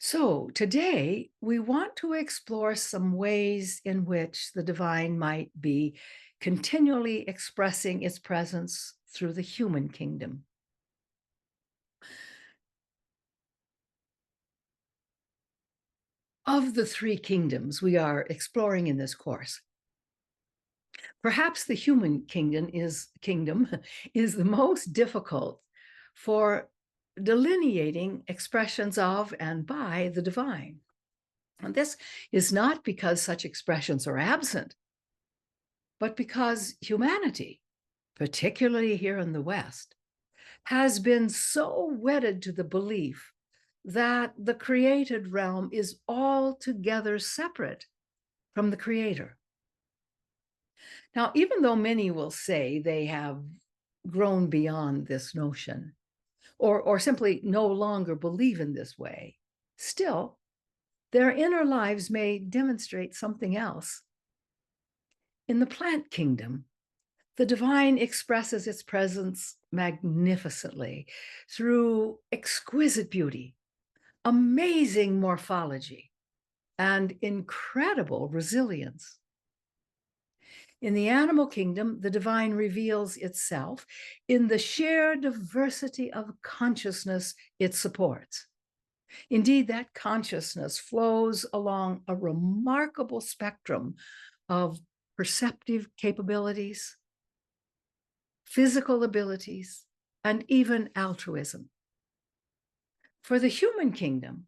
So, today we want to explore some ways in which the divine might be continually expressing its presence through the human kingdom. Of the three kingdoms we are exploring in this course, perhaps the human kingdom is the most difficult for delineating expressions of and by the divine. And this is not because such expressions are absent, but because humanity, particularly here in the West, has been so wedded to the belief that the created realm is altogether separate from the creator. Now, even though many will say they have grown beyond this notion, or simply no longer believe in this way, still, their inner lives may demonstrate something else. In the plant kingdom, the divine expresses its presence magnificently through exquisite beauty, amazing morphology, and incredible resilience. In the animal kingdom, the divine reveals itself in the sheer diversity of consciousness it supports. Indeed, that consciousness flows along a remarkable spectrum of perceptive capabilities, physical abilities, and even altruism. For the human kingdom,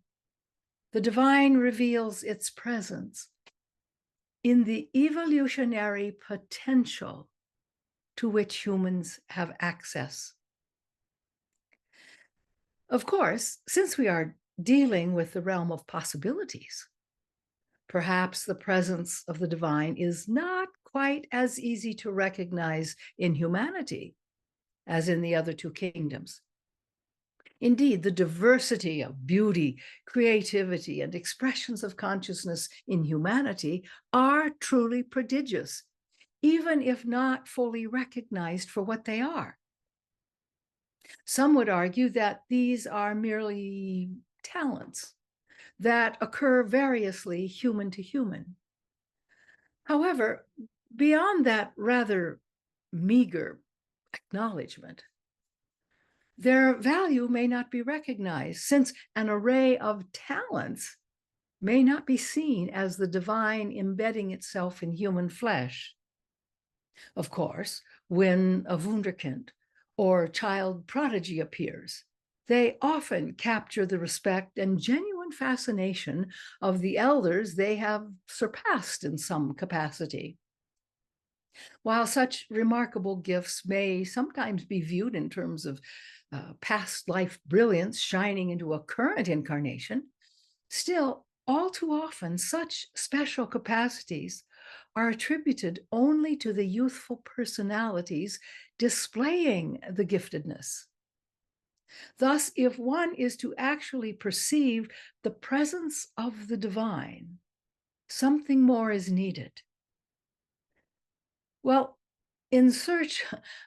the divine reveals its presence in the evolutionary potential to which humans have access. Of course, since we are dealing with the realm of possibilities, perhaps the presence of the divine is not quite as easy to recognize in humanity as in the other two kingdoms. Indeed, the diversity of beauty, creativity, and expressions of consciousness in humanity are truly prodigious, even if not fully recognized for what they are. Some would argue that these are merely talents that occur variously human to human. However, beyond that rather meager acknowledgement, their value may not be recognized, since an array of talents may not be seen as the divine embedding itself in human flesh. Of course, when a wunderkind or child prodigy appears, they often capture the respect and genuine fascination of the elders they have surpassed in some capacity. While such remarkable gifts may sometimes be viewed in terms of past life brilliance shining into a current incarnation, still, all too often, such special capacities are attributed only to the youthful personalities displaying the giftedness. Thus, if one is to actually perceive the presence of the divine, something more is needed. Well, in search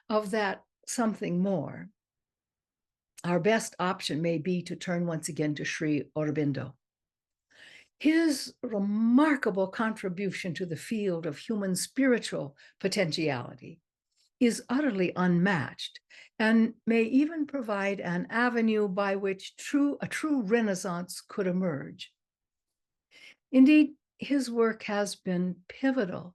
of that something more, our best option may be to turn once again to Sri Aurobindo. His remarkable contribution to the field of human spiritual potentiality is utterly unmatched and may even provide an avenue by which a true renaissance could emerge. Indeed, his work has been pivotal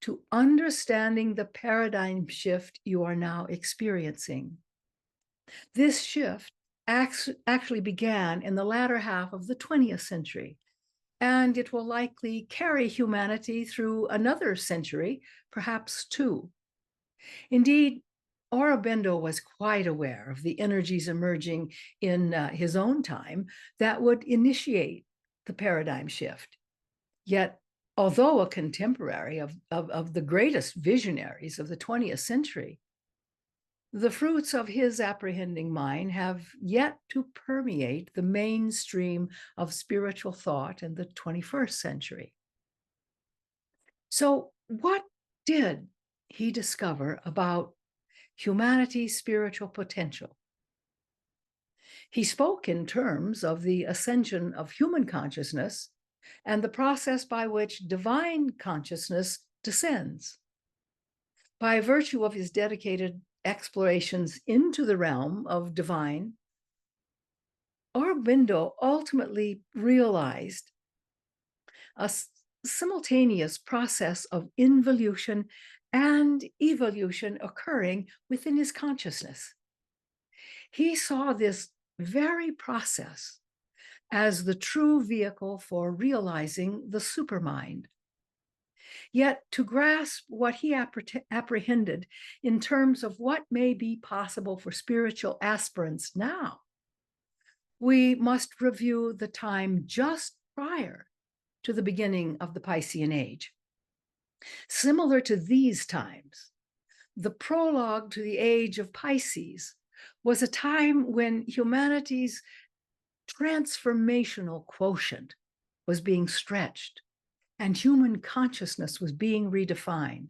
to understanding the paradigm shift you are now experiencing. This shift actually began in the latter half of the 20th century, and it will likely carry humanity through another century, perhaps two. Indeed, Aurobindo was quite aware of the energies emerging in his own time that would initiate the paradigm shift. Yet, although a contemporary of the greatest visionaries of the 20th century, the fruits of his apprehending mind have yet to permeate the mainstream of spiritual thought in the 21st century. So, what did he discover about humanity's spiritual potential? He spoke in terms of the ascension of human consciousness and the process by which divine consciousness descends. By virtue of his dedicated explorations into the realm of divine, Aurobindo ultimately realized a simultaneous process of involution and evolution occurring within his consciousness. He saw this very process as the true vehicle for realizing the supermind. Yet to grasp what he apprehended in terms of what may be possible for spiritual aspirants now, we must review the time just prior to the beginning of the Piscean Age. Similar to these times, the prologue to the age of Pisces was a time when humanity's transformational quotient was being stretched and human consciousness was being redefined.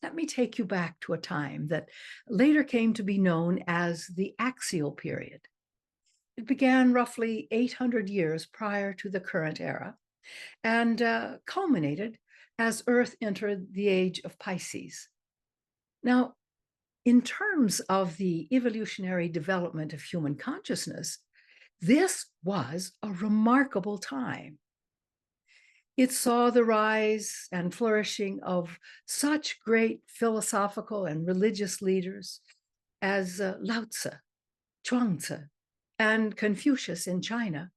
Let me take you back to a time that later came to be known as the axial period. It began roughly 800 years prior to the current era and culminated as Earth entered the age of Pisces. Now, in terms of the evolutionary development of human consciousness, this was a remarkable time. It saw the rise and flourishing of such great philosophical and religious leaders as Lao Tzu, Zhuangzi, and Confucius in China,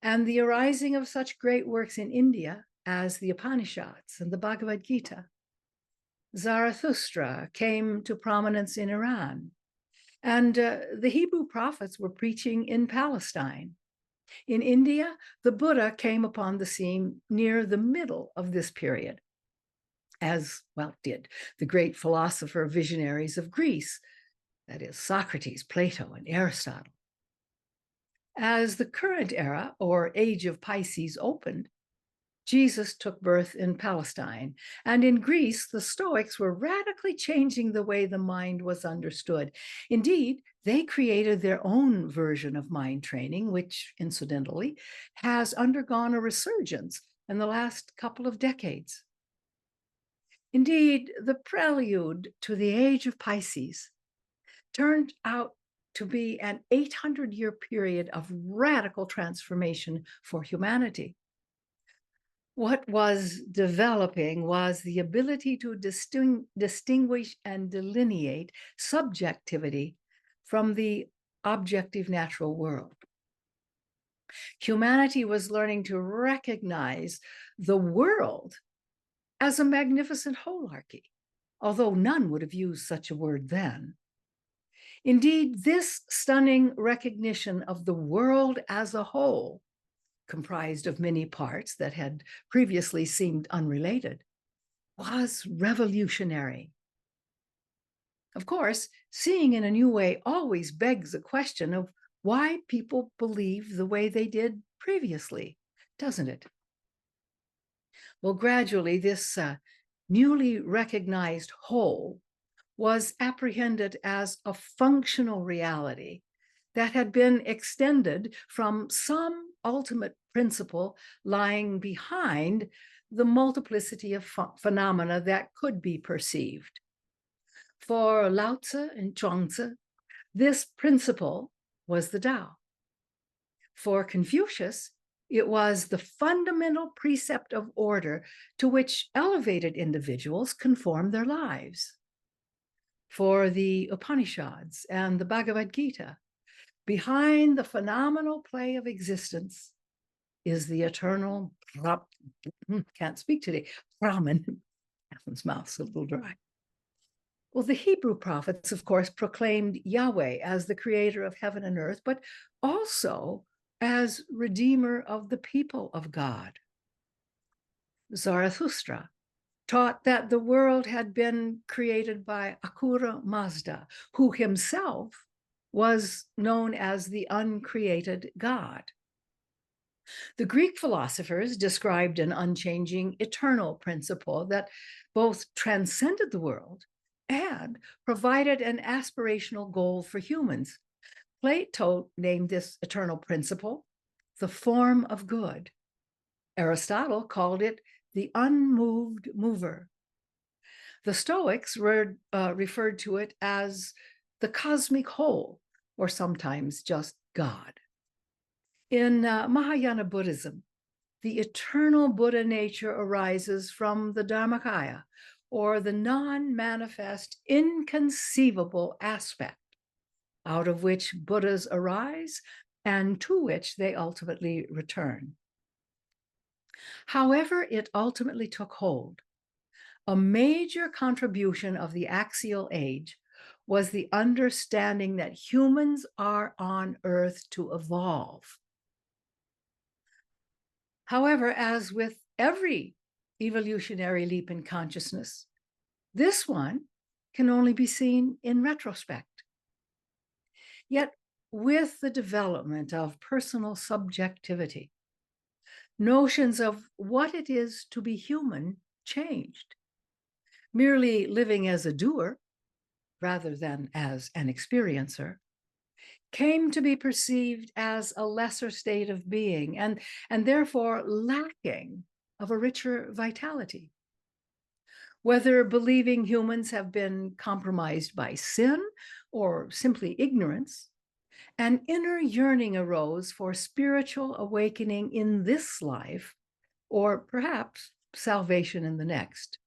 and the arising of such great works in India as the Upanishads and the Bhagavad Gita. Zarathustra came to prominence in Iran, and the Hebrew prophets were preaching in Palestine. In India, the Buddha came upon the scene near the middle of this period, as well did the great philosopher visionaries of Greece, that is, Socrates, Plato, and Aristotle. As the current era, or age of Pisces, opened, Jesus took birth in Palestine, and in Greece, the Stoics were radically changing the way the mind was understood. Indeed, they created their own version of mind training, which, incidentally, has undergone a resurgence in the last couple of decades. Indeed, the prelude to the age of Pisces turned out to be an 800-year period of radical transformation for humanity. What was developing was the ability to distinguish and delineate subjectivity from the objective natural world. Humanity was learning to recognize the world as a magnificent holarchy, although none would have used such a word then. Indeed, this stunning recognition of the world as a whole, comprised of many parts that had previously seemed unrelated, was revolutionary. Of course, seeing in a new way always begs a question of why people believe the way they did previously, doesn't it? Well, gradually, this newly recognized whole was apprehended as a functional reality that had been extended from some ultimate principle lying behind the multiplicity of phenomena that could be perceived. For Lao Tzu and Zhuangzi, this principle was the Tao. For Confucius, it was the fundamental precept of order to which elevated individuals conform their lives. For the Upanishads and the Bhagavad Gita, behind the phenomenal play of existence is the eternal, can't speak today, Brahman. Kathlyn's mouth's a little dry. Well, the Hebrew prophets, of course, proclaimed Yahweh as the creator of heaven and earth, but also as redeemer of the people of God. Zarathustra taught that the world had been created by Ahura Mazda, who himself was known as the uncreated God. The Greek philosophers described an unchanging, eternal principle that both transcended the world and provided an aspirational goal for humans. Plato named this eternal principle the form of good. Aristotle called it the unmoved mover. The Stoics referred to it as the cosmic whole, or sometimes just God. In Mahayana Buddhism, the eternal Buddha nature arises from the Dharmakaya, or the non-manifest, inconceivable aspect out of which Buddhas arise and to which they ultimately return. However it ultimately took hold, a major contribution of the axial age was the understanding that humans are on Earth to evolve. However, as with every evolutionary leap in consciousness, this one can only be seen in retrospect. Yet, with the development of personal subjectivity, notions of what it is to be human changed. Merely living as a doer, rather than as an experiencer, came to be perceived as a lesser state of being and therefore lacking of a richer vitality. Whether believing humans have been compromised by sin or simply ignorance, an inner yearning arose for spiritual awakening in this life, or perhaps salvation in the next.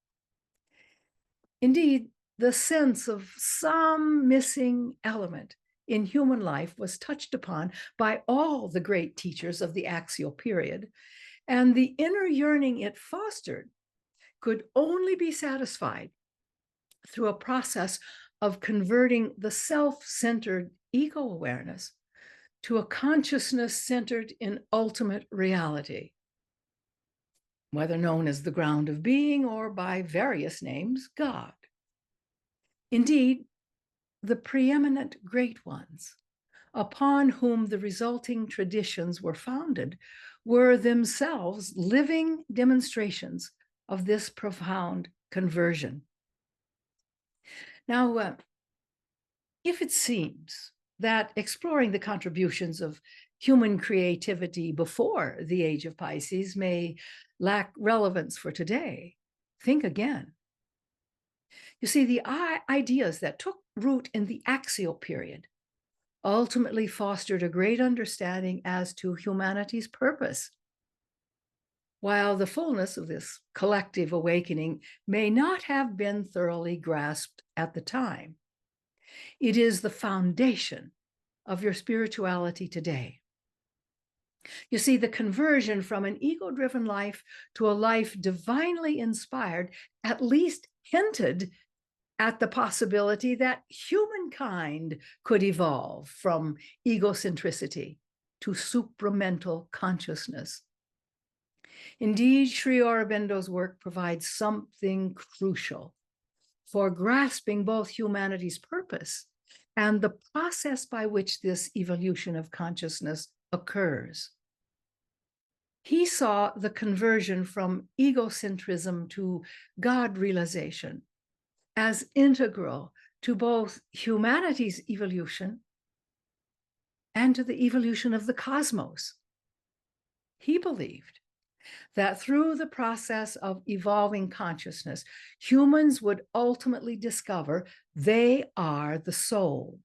Indeed, the sense of some missing element in human life was touched upon by all the great teachers of the axial period, and the inner yearning it fostered could only be satisfied through a process of converting the self-centered ego awareness to a consciousness centered in ultimate reality, whether known as the ground of being or by various names, God. Indeed, the preeminent great ones, upon whom the resulting traditions were founded, were themselves living demonstrations of this profound conversion. Now, if it seems that exploring the contributions of human creativity before the age of Pisces may lack relevance for today, think again. You see, the ideas that took root in the axial period ultimately fostered a great understanding as to humanity's purpose. While the fullness of this collective awakening may not have been thoroughly grasped at the time, it is the foundation of your spirituality today. You see, the conversion from an ego-driven life to a life divinely inspired at least hinted at the possibility that humankind could evolve from egocentricity to supramental consciousness. Indeed, Sri Aurobindo's work provides something crucial for grasping both humanity's purpose and the process by which this evolution of consciousness occurs. He saw the conversion from egocentrism to God realization as integral to both humanity's evolution and to the evolution of the cosmos. He believed that through the process of evolving consciousness, humans would ultimately discover they are the soul,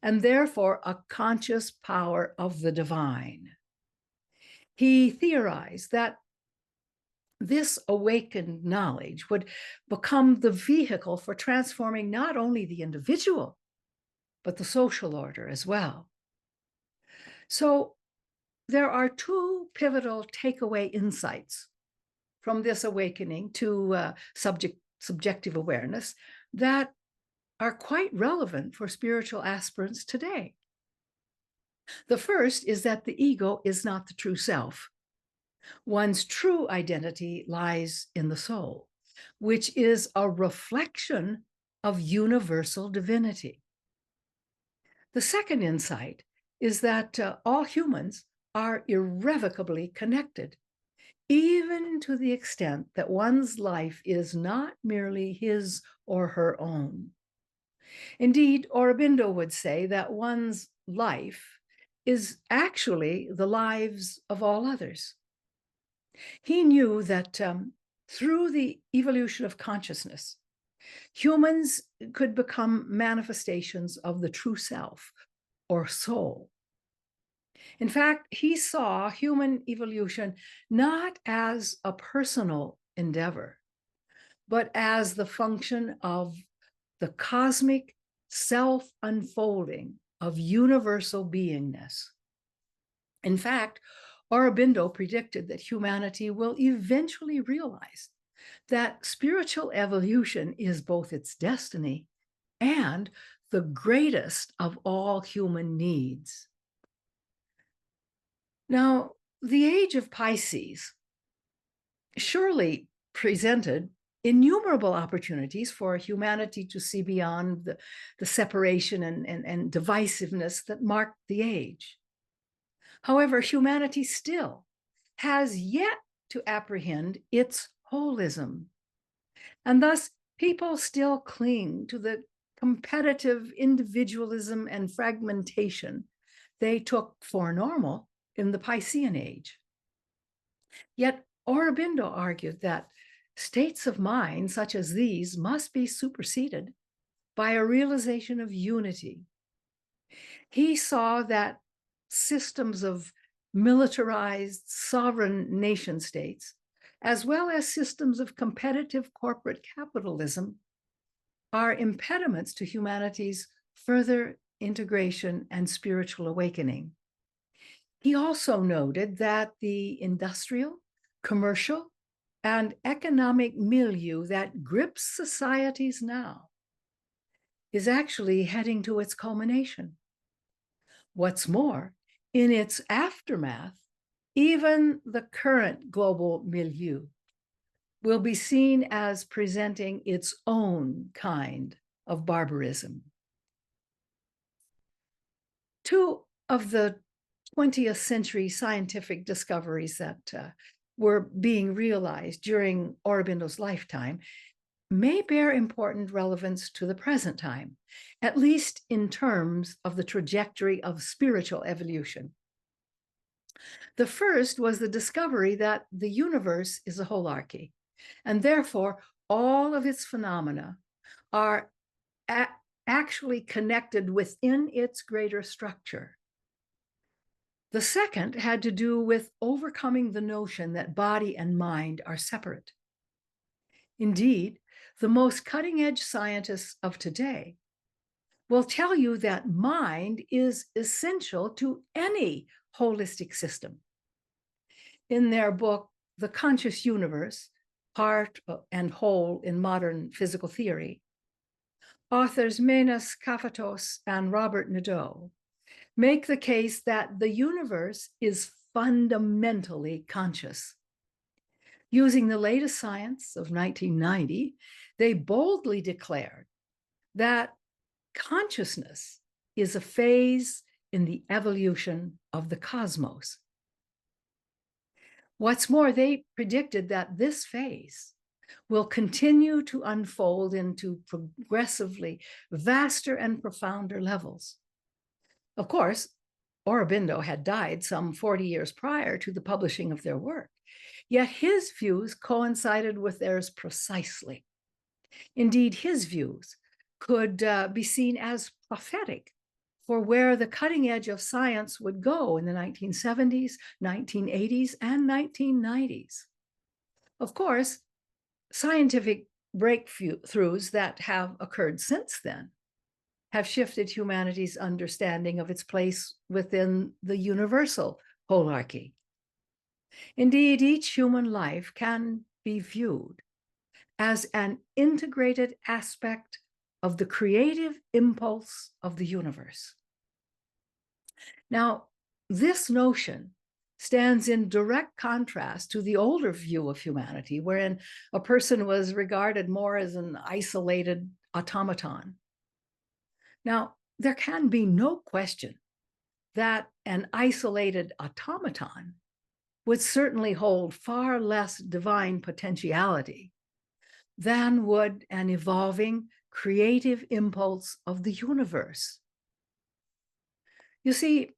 and therefore a conscious power of the divine. He theorized that this awakened knowledge would become the vehicle for transforming not only the individual, but the social order as well. So there are two pivotal takeaway insights from this awakening to subjective awareness that are quite relevant for spiritual aspirants today. The first is that the ego is not the true self. One's true identity lies in the soul, which is a reflection of universal divinity. The second insight is that all humans are irrevocably connected, even to the extent that one's life is not merely his or her own. Indeed, Aurobindo would say that one's life is actually the lives of all others. He knew that through the evolution of consciousness, humans could become manifestations of the true self or soul. In fact, he saw human evolution not as a personal endeavor, but as the function of the cosmic self-unfolding of universal beingness. In fact, Aurobindo predicted that humanity will eventually realize that spiritual evolution is both its destiny and the greatest of all human needs. Now, the age of Pisces surely presented innumerable opportunities for humanity to see beyond the separation and divisiveness that marked the age. However, humanity still has yet to apprehend its holism, and thus people still cling to the competitive individualism and fragmentation they took for normal in the Piscean age. Yet Aurobindo argued that states of mind such as these must be superseded by a realization of unity. He saw that systems of militarized sovereign nation states, as well as systems of competitive corporate capitalism, are impediments to humanity's further integration and spiritual awakening. He also noted that the industrial, commercial, and economic milieu that grips societies now is actually heading to its culmination. What's more, in its aftermath, even the current global milieu will be seen as presenting its own kind of barbarism. Two of the 20th century scientific discoveries that were being realized during Aurobindo's lifetime may bear important relevance to the present time, at least in terms of the trajectory of spiritual evolution. The first was the discovery that the universe is a holarchy, and therefore all of its phenomena are actually connected within its greater structure. The second had to do with overcoming the notion that body and mind are separate. Indeed, the most cutting-edge scientists of today will tell you that mind is essential to any holistic system. In their book, The Conscious Universe, Part and Whole in Modern Physical Theory, authors Menas Kafatos and Robert Nadeau make the case that the universe is fundamentally conscious. Using the latest science of 1990, they boldly declared that consciousness is a phase in the evolution of the cosmos. What's more, they predicted that this phase will continue to unfold into progressively vaster and profounder levels. Of course, Aurobindo had died some 40 years prior to the publishing of their work, yet his views coincided with theirs precisely. Indeed, his views could be seen as prophetic for where the cutting edge of science would go in the 1970s, 1980s, and 1990s. Of course, scientific breakthroughs that have occurred since then have shifted humanity's understanding of its place within the universal holarchy. Indeed, each human life can be viewed as an integrated aspect of the creative impulse of the universe. Now, this notion stands in direct contrast to the older view of humanity, wherein a person was regarded more as an isolated automaton. Now, there can be no question that an isolated automaton would certainly hold far less divine potentiality than would an evolving creative impulse of the universe. You see,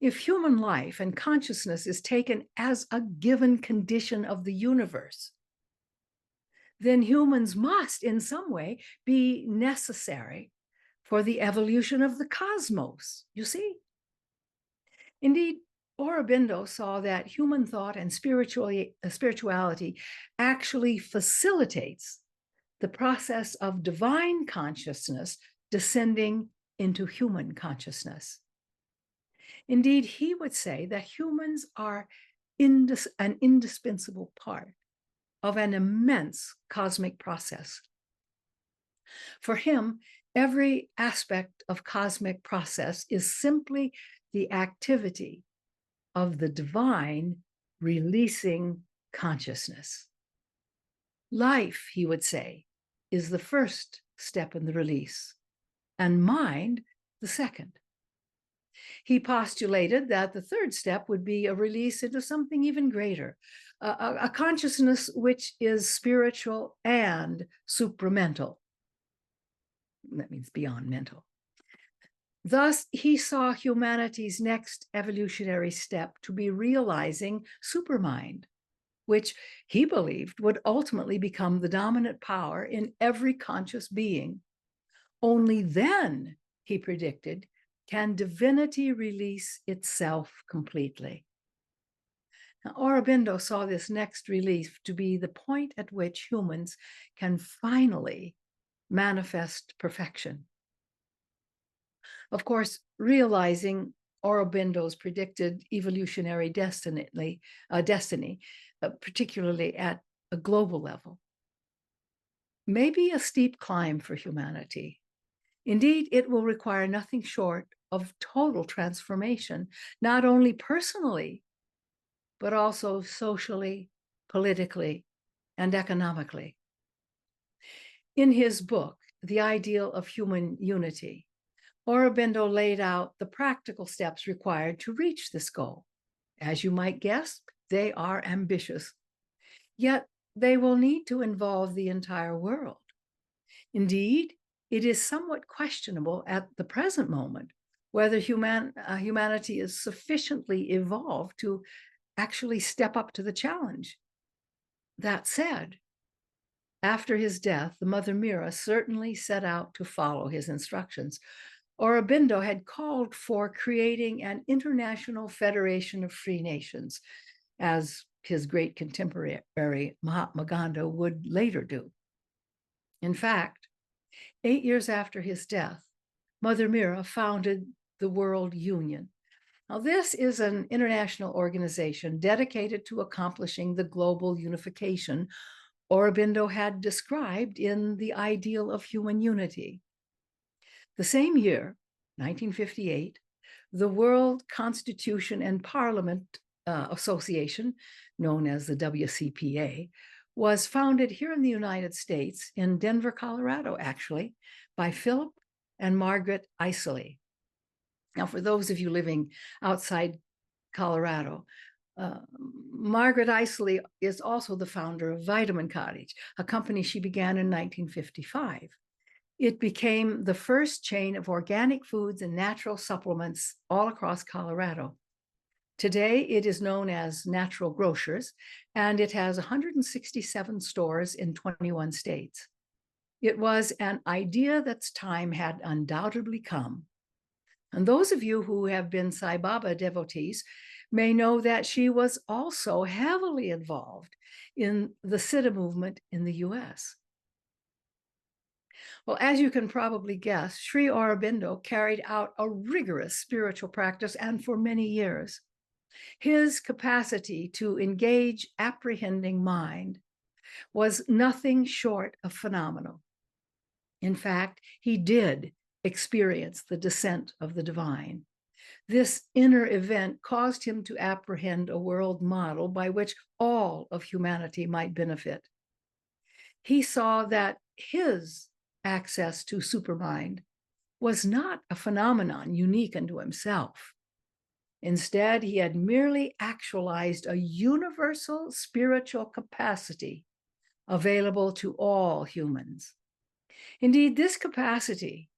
if human life and consciousness is taken as a given condition of the universe, then humans must in some way be necessary for the evolution of the cosmos, you see. Indeed, Aurobindo saw that human thought and spirituality actually facilitates the process of divine consciousness descending into human consciousness. Indeed, he would say that humans are an indispensable part of an immense cosmic process. For him, every aspect of cosmic process is simply the activity of the divine releasing consciousness. Life, he would say, is the first step in the release, and mind the second. He postulated that the third step would be a release into something even greater, a consciousness which is spiritual and supramental. That means beyond mental. Thus, he saw humanity's next evolutionary step to be realizing supermind, which he believed would ultimately become the dominant power in every conscious being. Only then, he predicted, can divinity release itself completely. Now, Aurobindo saw this next release to be the point at which humans can finally manifest perfection. Of course, realizing Aurobindo's predicted evolutionary destiny, particularly at a global level, may be a steep climb for humanity. Indeed, it will require nothing short of total transformation, not only personally, but also socially, politically, and economically. In his book, The Ideal of Human Unity, Aurobindo laid out the practical steps required to reach this goal. As you might guess, they are ambitious, yet they will need to involve the entire world. Indeed, it is somewhat questionable at the present moment whether humanity is sufficiently evolved to actually step up to the challenge. That said, after his death, the Mother Mira certainly set out to follow his instructions. Aurobindo had called for creating an international federation of free nations, as his great contemporary Mahatma Gandhi would later do. In fact, 8 years after his death, Mother Mira founded the World Union. Now, this is an international organization dedicated to accomplishing the global unification Aurobindo had described in The Ideal of Human Unity. The same year, 1958, the World Constitution and Parliament Association, known as the WCPA, was founded here in the United States, in Denver, Colorado, actually, by Philip and Margaret Isley. Now, for those of you living outside Colorado, Margaret Isley is also the founder of Vitamin Cottage, a company she began in 1955. It became the first chain of organic foods and natural supplements all across Colorado. Today, it is known as Natural Grocers, and it has 167 stores in 21 states. It was an idea that's time had undoubtedly come. And those of you who have been Sai Baba devotees may know that she was also heavily involved in the Siddha movement in the US. Well, as you can probably guess, Sri Aurobindo carried out a rigorous spiritual practice, and for many years. His capacity to engage apprehending mind was nothing short of phenomenal. In fact, he did experience the descent of the divine. This inner event caused him to apprehend a world model by which all of humanity might benefit. He saw that his access to supermind was not a phenomenon unique unto himself. Instead, he had merely actualized a universal spiritual capacity available to all humans. Indeed, this capacity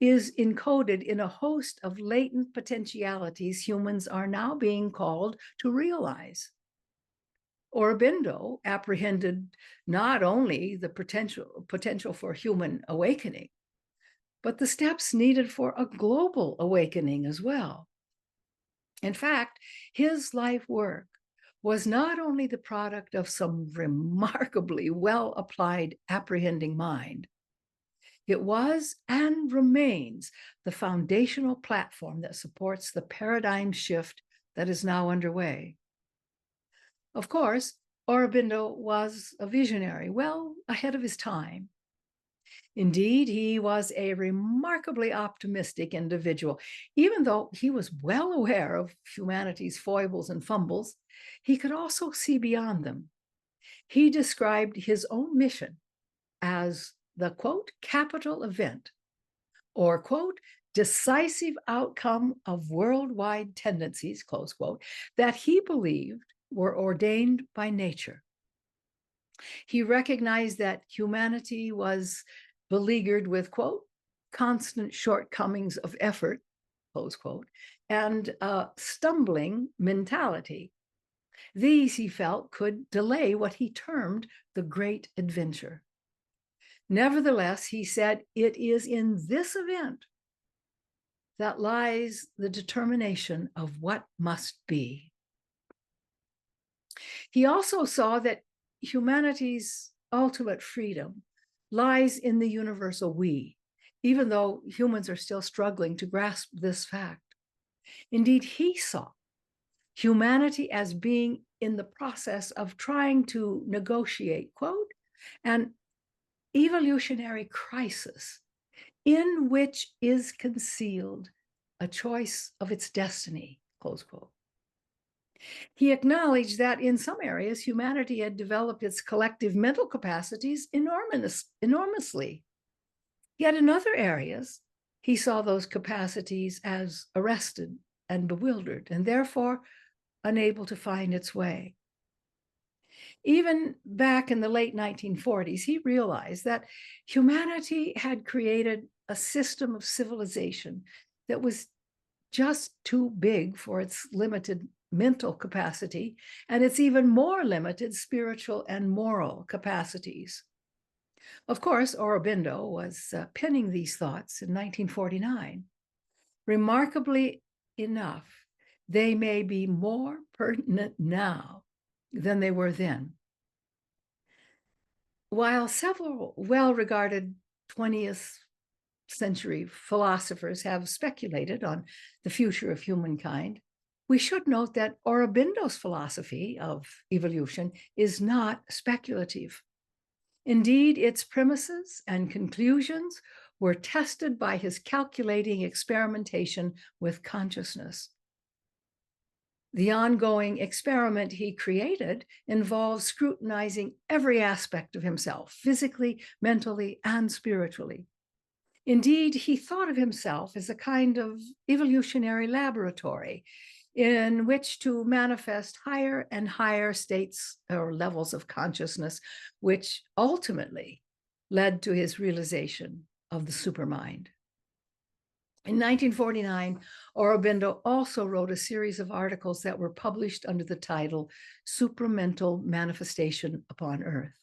is encoded in a host of latent potentialities humans are now being called to realize. Aurobindo apprehended not only the potential for human awakening, but the steps needed for a global awakening as well. In fact, his life work was not only the product of some remarkably well-applied apprehending mind, it was and remains the foundational platform that supports the paradigm shift that is now underway. Of course, Aurobindo was a visionary, well ahead of his time. Indeed, he was a remarkably optimistic individual. Even though he was well aware of humanity's foibles and fumbles, he could also see beyond them. He described his own mission as the, quote, capital event, or, quote, decisive outcome of worldwide tendencies, close quote, that he believed were ordained by nature. He recognized that humanity was beleaguered with, quote, constant shortcomings of effort, close quote, and a stumbling mentality. These, he felt, could delay what he termed the great adventure. Nevertheless, he said, it is in this event that lies the determination of what must be. He also saw that humanity's ultimate freedom lies in the universal we, even though humans are still struggling to grasp this fact. Indeed, he saw humanity as being in the process of trying to negotiate, quote, an evolutionary crisis in which is concealed a choice of its destiny, close quote. He acknowledged that in some areas, humanity had developed its collective mental capacities enormously. Yet in other areas, he saw those capacities as arrested and bewildered, and therefore unable to find its way. Even back in the late 1940s, he realized that humanity had created a system of civilization that was just too big for its limited mental capacity and its even more limited spiritual and moral capacities. Of course, Aurobindo was penning these thoughts in 1949. Remarkably enough, they may be more pertinent now than they were then. While several well-regarded 20th century philosophers have speculated on the future of humankind, we should note that Aurobindo's philosophy of evolution is not speculative. Indeed, its premises and conclusions were tested by his calculating experimentation with consciousness. The ongoing experiment he created involves scrutinizing every aspect of himself, physically, mentally, and spiritually. Indeed, he thought of himself as a kind of evolutionary laboratory in which to manifest higher and higher states or levels of consciousness, which ultimately led to his realization of the supermind. In 1949, Aurobindo also wrote a series of articles that were published under the title Supramental Manifestation upon Earth.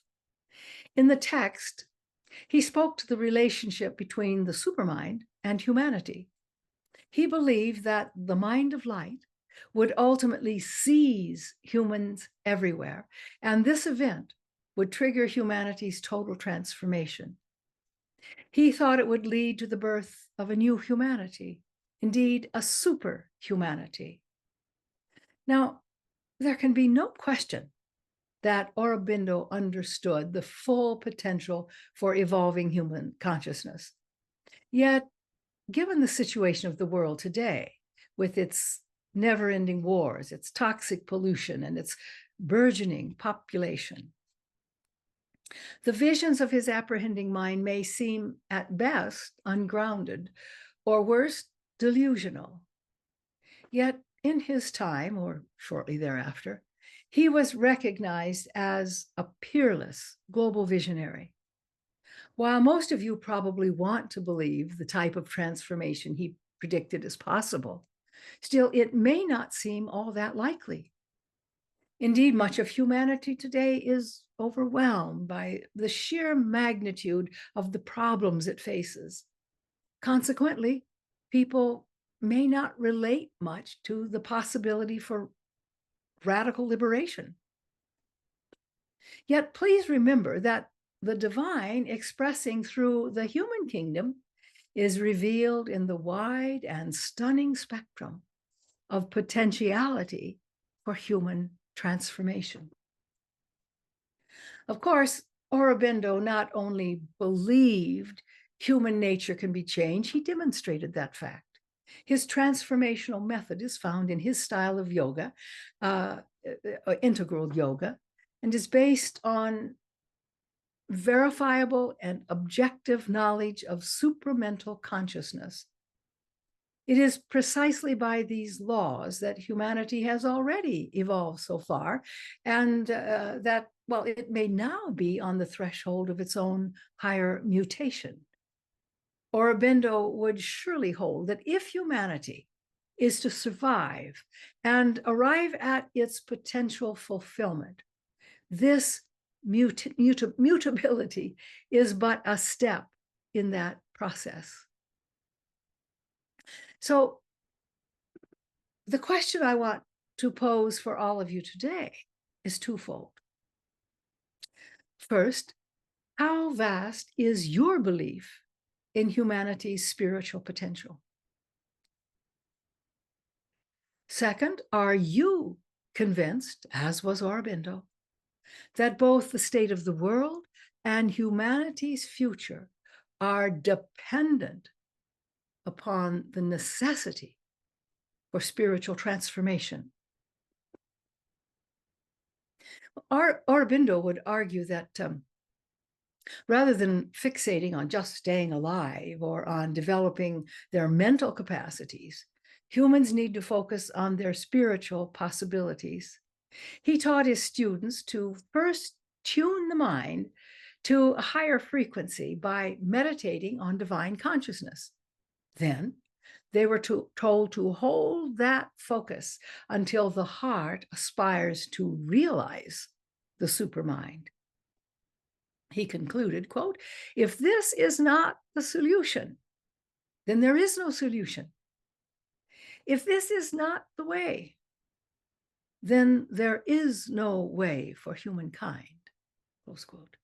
In the text, he spoke to the relationship between the supermind and humanity. He believed that the mind of light would ultimately seize humans everywhere, and this event would trigger humanity's total transformation. He thought it would lead to the birth of a new humanity, indeed a super humanity. Now, there can be no question that Aurobindo understood the full potential for evolving human consciousness. Yet, given the situation of the world today, with its never-ending wars, its toxic pollution, and its burgeoning population, the visions of his apprehending mind may seem at best ungrounded, or worse, delusional. Yet in his time, or shortly thereafter, he was recognized as a peerless global visionary. While most of you probably want to believe the type of transformation he predicted is possible, still, it may not seem all that likely. Indeed, much of humanity today is overwhelmed by the sheer magnitude of the problems it faces. Consequently, people may not relate much to the possibility for radical liberation. Yet please remember that the divine expressing through the human kingdom is revealed in the wide and stunning spectrum of potentiality for human transformation. Of course, Aurobindo not only believed human nature can be changed, he demonstrated that fact. His transformational method is found in his style of yoga, integral yoga, and is based on verifiable and objective knowledge of supramental consciousness. It is precisely by these laws that humanity has already evolved so far, and that, well, it may now be on the threshold of its own higher mutation. Aurobindo would surely hold that if humanity is to survive and arrive at its potential fulfillment, this mutability is but a step in that process. So the question I want to pose for all of you today is twofold. First, how vast is your belief in humanity's spiritual potential? Second, are you convinced, as was Aurobindo, that both the state of the world and humanity's future are dependent upon the necessity for spiritual transformation? Aurobindo would argue that rather than fixating on just staying alive or on developing their mental capacities, humans need to focus on their spiritual possibilities. He taught his students to first tune the mind to a higher frequency by meditating on divine consciousness. Then they were told to hold that focus until the heart aspires to realize the supermind. He concluded, quote, "If this is not the solution, then there is no solution. If this is not the way, then there is no way for humankind," close quote.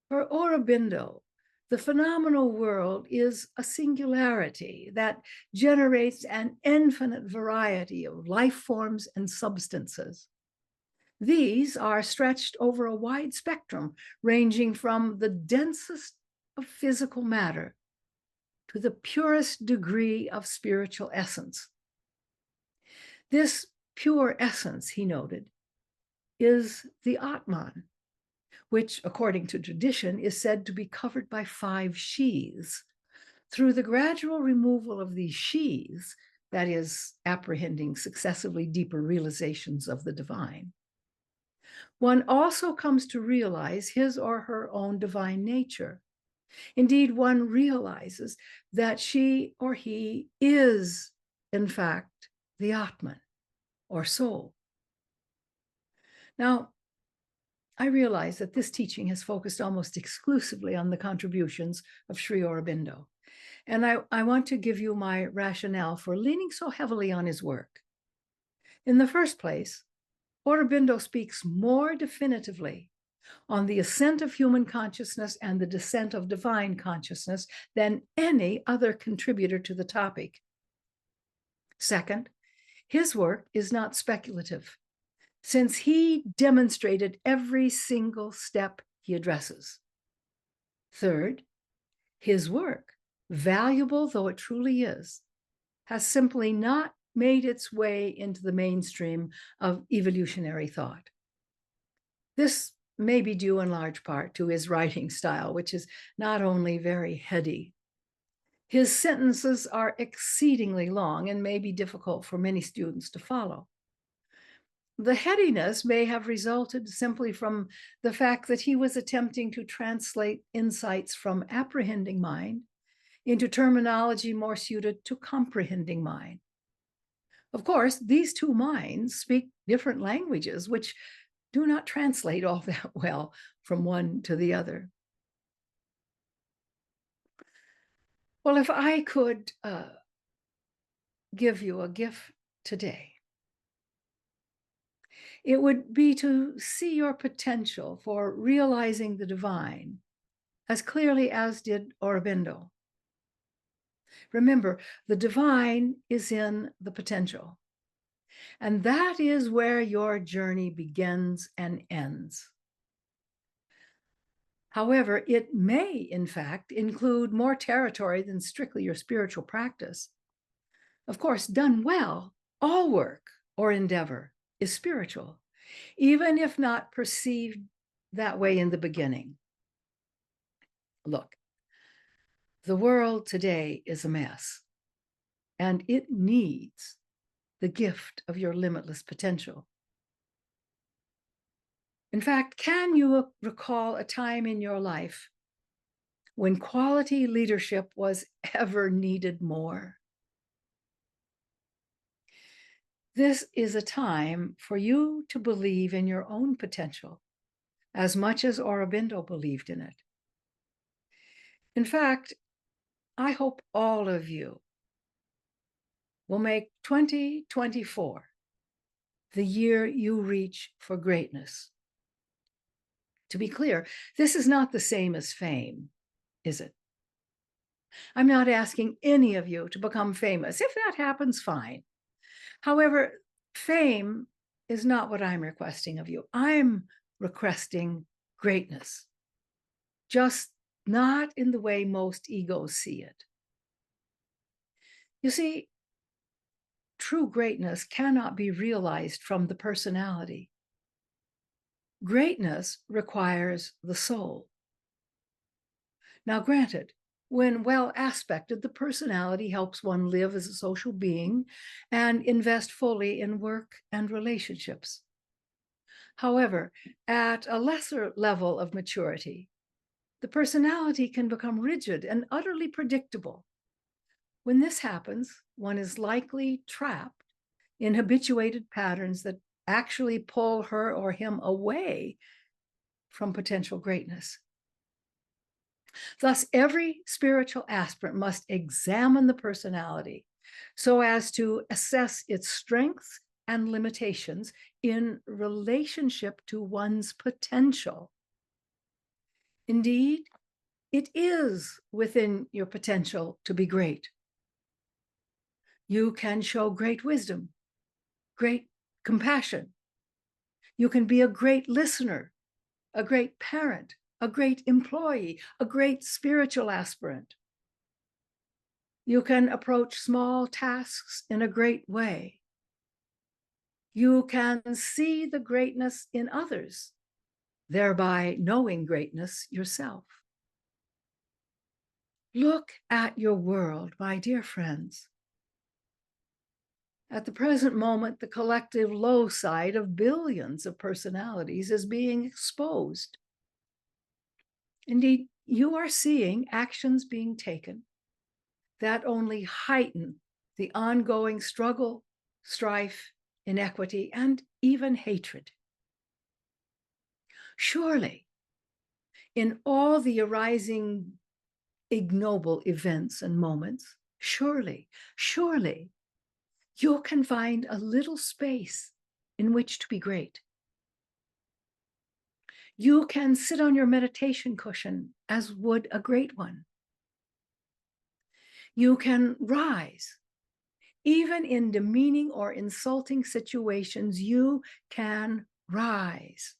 For Aurobindo, the phenomenal world is a singularity that generates an infinite variety of life forms and substances. These are stretched over a wide spectrum, ranging from the densest of physical matter to the purest degree of spiritual essence. This pure essence, he noted, is the Atman, which, according to tradition, is said to be covered by 5 sheaths. Through the gradual removal of these sheaths, that is, apprehending successively deeper realizations of the divine, one also comes to realize his or her own divine nature. Indeed, one realizes that she or he is, in fact, the Atman, or soul. Now, I realize that this teaching has focused almost exclusively on the contributions of Sri Aurobindo, and I want to give you my rationale for leaning so heavily on his work. In the first place, Aurobindo speaks more definitively on the ascent of human consciousness and the descent of divine consciousness than any other contributor to the topic. Second, his work is not speculative, since he demonstrated every single step he addresses. Third, his work, valuable though it truly is, has simply not made its way into the mainstream of evolutionary thought. This may be due in large part to his writing style, which is not only very heady. His sentences are exceedingly long and may be difficult for many students to follow. The headiness may have resulted simply from the fact that he was attempting to translate insights from apprehending mind into terminology more suited to comprehending mind. Of course, these two minds speak different languages, which do not translate all that well from one to the other. Well, if I could give you a gift today, it would be to see your potential for realizing the divine as clearly as did Aurobindo. Remember, the divine is in the potential, and that is where your journey begins and ends. However, it may, in fact, include more territory than strictly your spiritual practice. Of course, done well, all work or endeavor is spiritual, even if not perceived that way in the beginning. Look, the world today is a mess, and it needs the gift of your limitless potential. In fact, can you recall a time in your life when quality leadership was ever needed more? This is a time for you to believe in your own potential as much as Aurobindo believed in it. In fact, I hope all of you will make 2024 the year you reach for greatness. To be clear, this is not the same as fame, is it? I'm not asking any of you to become famous. If that happens, fine. However, fame is not what I'm requesting of you. I'm requesting greatness, just not in the way most egos see it. You see, true greatness cannot be realized from the personality. Greatness requires the soul. Now, granted, when well aspected, the personality helps one live as a social being and invest fully in work and relationships. However, at a lesser level of maturity, the personality can become rigid and utterly predictable. When this happens, one is likely trapped in habituated patterns that actually pull her or him away from potential greatness. Thus, every spiritual aspirant must examine the personality so as to assess its strengths and limitations in relationship to one's potential. Indeed, it is within your potential to be great. You can show great wisdom, great compassion. You can be a great listener, a great parent, a great employee, a great spiritual aspirant. You can approach small tasks in a great way. You can see the greatness in others, thereby knowing greatness yourself. Look at your world, my dear friends. At the present moment, the collective low side of billions of personalities is being exposed. Indeed, you are seeing actions being taken that only heighten the ongoing struggle, strife, inequity, and even hatred. Surely, in all the arising ignoble events and moments, surely, you can find a little space in which to be great. You can sit on your meditation cushion as would a great one. You can rise. Even in demeaning or insulting situations, you can rise.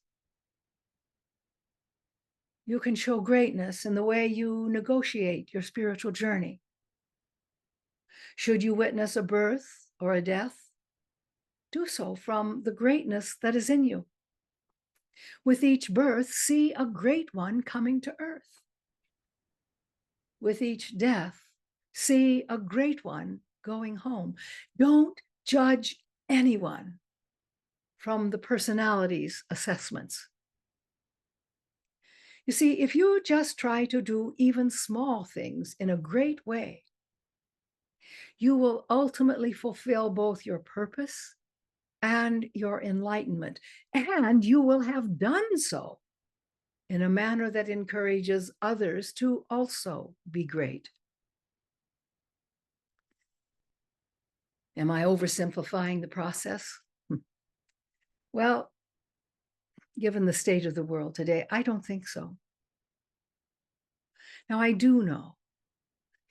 You can show greatness in the way you negotiate your spiritual journey. Should you witness a birth or a death, do so from the greatness that is in you. With each birth, see a great one coming to earth. With each death, see a great one going home. Don't judge anyone from the personality's assessments. You see, if you just try to do even small things in a great way, you will ultimately fulfill both your purpose and your enlightenment, and you will have done so in a manner that encourages others to also be great. Am I oversimplifying the process? Well, given the state of the world today, I don't think so. Now, I do know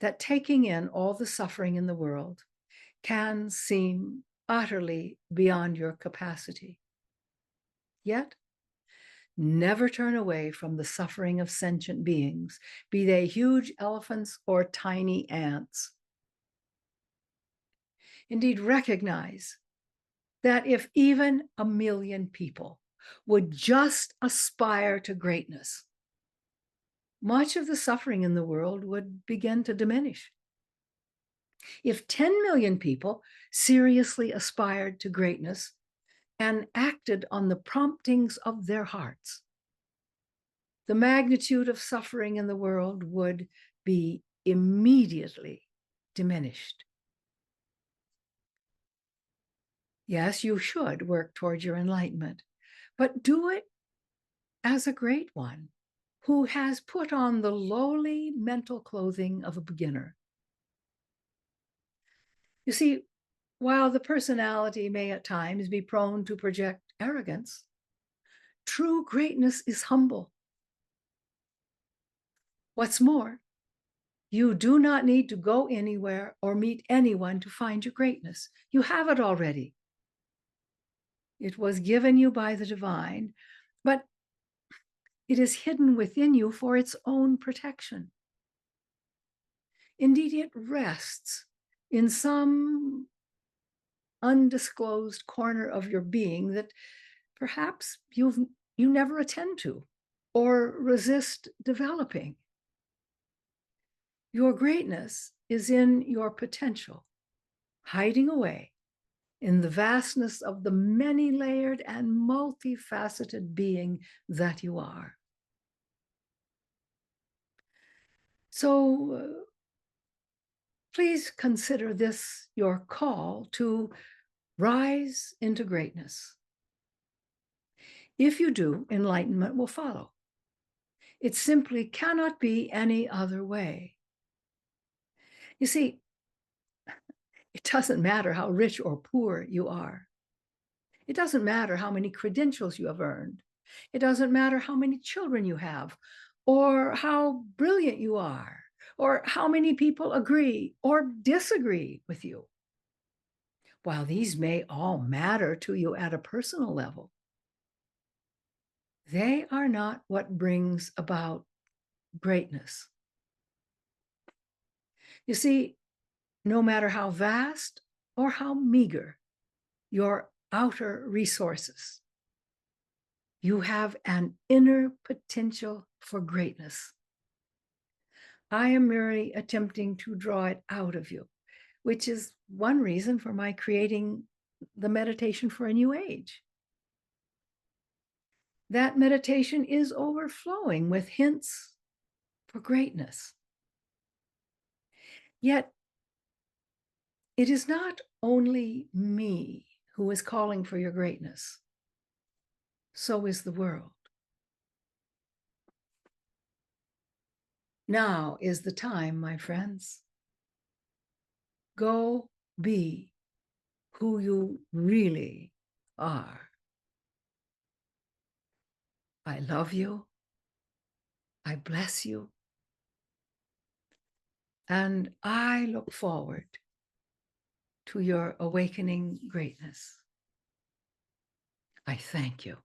that taking in all the suffering in the world can seem utterly beyond your capacity. Yet, never turn away from the suffering of sentient beings, be they huge elephants or tiny ants. Indeed, recognize that if even 1 million people would just aspire to greatness, much of the suffering in the world would begin to diminish. If 10 million people seriously aspired to greatness and acted on the promptings of their hearts, the magnitude of suffering in the world would be immediately diminished. Yes, you should work toward your enlightenment, but do it as a great one who has put on the lowly mental clothing of a beginner. You see, while the personality may at times be prone to project arrogance, true greatness is humble. What's more, you do not need to go anywhere or meet anyone to find your greatness. You have it already. It was given you by the divine, but it is hidden within you for its own protection. Indeed, it rests in some undisclosed corner of your being that perhaps you never attend to or resist developing. Your greatness is in your potential, hiding away in the vastness of the many-layered and multifaceted being that you are. So please consider this your call to rise into greatness. If you do, enlightenment will follow. It simply cannot be any other way. You see, it doesn't matter how rich or poor you are. It doesn't matter how many credentials you have earned. It doesn't matter how many children you have, or how brilliant you are, or how many people agree or disagree with you. While these may all matter to you at a personal level, they are not what brings about greatness. You see, no matter how vast or how meager your outer resources, you have an inner potential for greatness. I am merely attempting to draw it out of you, which is one reason for my creating the meditation for a new age. That meditation is overflowing with hints for greatness. Yet, it is not only me who is calling for your greatness. So is the world. Now is the time, my friends. Go be who you really are. I love you. I bless you. And I look forward to your awakening greatness. I thank you.